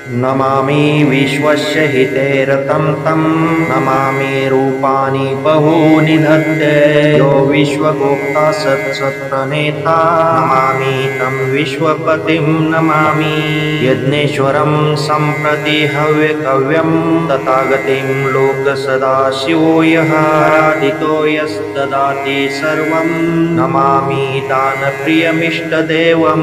नमामि विश्वस्य हिते रतं तं नमामि रूपाणि बहूनि धत्ते यो विश्वगोप्ता सत्सत्प्रणेता नमामि तं विश्वपतिं नमामि यज्ञेश्वरं सम्प्रति हव्यकव्यं तथागतिं लोकसदाशिवो यः आराधितो यस्तदाति सर्वं नमामि दानप्रियमिष्टदेवं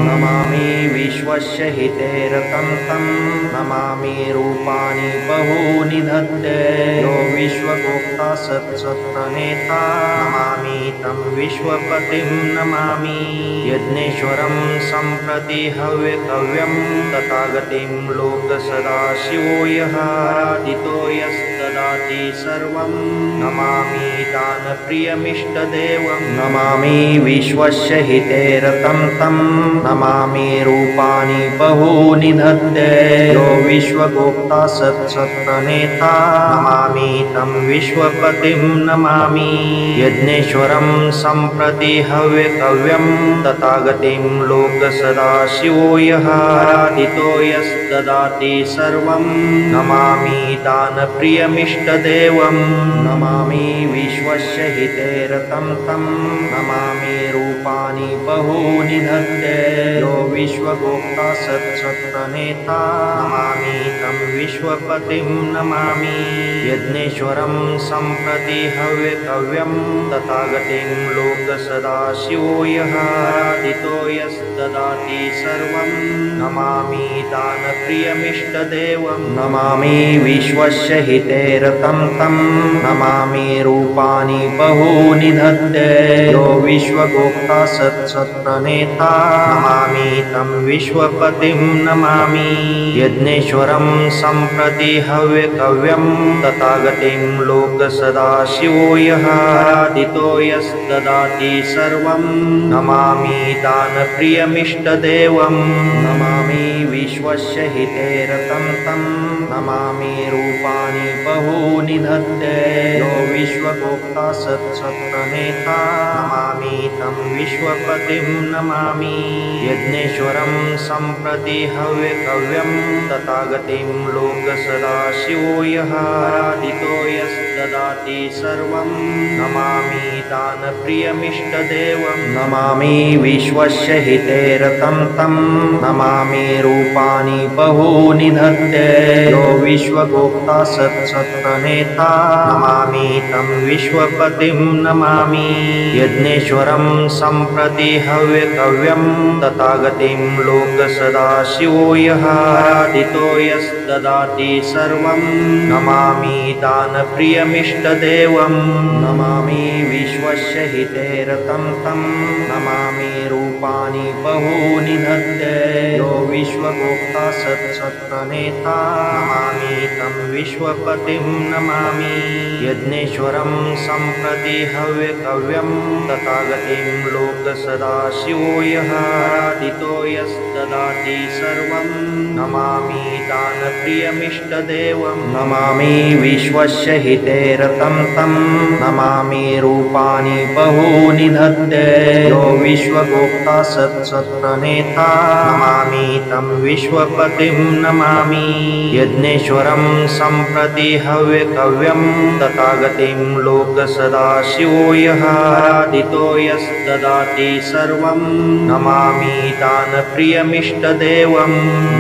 नमामि विश्वस्य हिते रतं तं नमामि रूपाणि बहूनि धत्ते यो विश्वगोप्ता सत्सत्प्रणेता नमामि तं विश्वपतिं नमामि यज्ञेश्वरं सम्प्रति हव्यकव्यं तथागतिं लोकसदाशिवो यः आराधितो यस्तदाति सर्वं नमामि दानप्रियमिष्टदेवं नमामि विश्वस्य हिते रतं तं नमामि रूपाणि बहूनि धत्ते यो विश्वगोप्ता सत्सत्प्रणेता नमामि तं विश्वपतिं नमामि यज्ञेश्वरं सम्प्रति हव्यकव्यं तथागतिं लोकसदाशिवो यः आराधितो यस्तदाति सर्वं नमामि दानप्रियमिष्टदेवं नमामि विश्वस्य हिते रतं तं नमामि रूपाणि बहूनि धत्ते यो विश्वगोप्ता सत्सत्प्रणेता नमामि तं विश्वपतिं नमामि यज्ञेश्वरं सम्प्रति हव्यकव्यं तथागतिं लोकसदाशिवो यः आराधितो यस्तदाति सर्वं नमामि दानप्रियमिष्टदेवं नमामि विश्वस्य हिते रतं तं नमामि रूपाणि बहूनि धत्ते यो विश्वगोप्ता सत्सत्प्रणेता नमामि तं विश्वपतिं नमामि यज्ञेश्वरं सम्प्रति हव्यकव्यं तथागतिं लोकसदाशिवो यः आराधितो यस्तदाति सर्वं नमामि दानप्रियमिष्टदेवं नमामि विश्वस्य हिते रतं तं नमामि रूपाणि बहूनि धत्ते यो विश्वगोप्ता सत्सत्प्रणेता नमामि तं विश्वपतिं नमामि यज्ञेश्वरं सम्प्रति हव्यकव्यं तथागतिं लोकसदाशिवो यः आराधितो यस्तदाति सर्वं नमामि दानप्रियमिष्टदेवं नमामि विश्वस्य हिते रतं तं नमामि रूपाणि बहूनि धत्ते यो विश्वगोप्ता सत्सत्प्रणेता नमामि तं विश्वपतिं नमामि यज्ञेश्वरं सम्प्रति हव्यकव्यं तथागतिं लोकसदाशिवो यः आराधितो यस्तदाति सर्वं नमामि दानप्रियमिष्टदेवं नमामि विश्वस्य हिते रतं तं नमामि रूपाणि बहूनि धत्ते यो विश्वगोप्ता सत्सत्प्रणेता नमामि तं विश्वपतिं नमामि यज्ञेश्वरं सम्प्रति हव्यकव्यं तथागतिं लोकसदाशिवो यः आराधितो यस्तदाति सर्वं नमामि दानप्रियमिष्टदेवं नमामि विश्वस्य हिते रतं तं नमामि रूपाणि बहूनि धत्ते यो विश्वगोप्ता सत्सत्प्रणेता नमामि तं विश्वपतिं नमामि यज्ञेश्वरं सम्प्रति हव्यकव्यं तथागतिं लोकसदाशिवो यः आराधितो यस्तदाति सर्वं नमामि दानप्रियमिष्टदेवं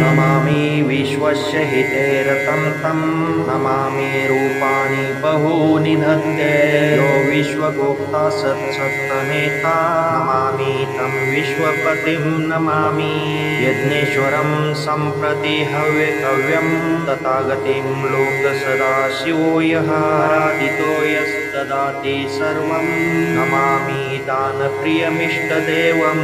नमामि विश्वस्य हिते रतं तं नमामि रूपाणि बहूनि धत्ते यो विश्वगोप्ता सत्सत्प्रणेता नमामि तं विश्वपतिं नमामि यज्ञेश्वरं सम्प्रति हव्यकव्यं तथागतिं लोकसदाशिवो यः आराधितो यस्तदाति सर्वं नमामि दानप्रियमिष्टदेवं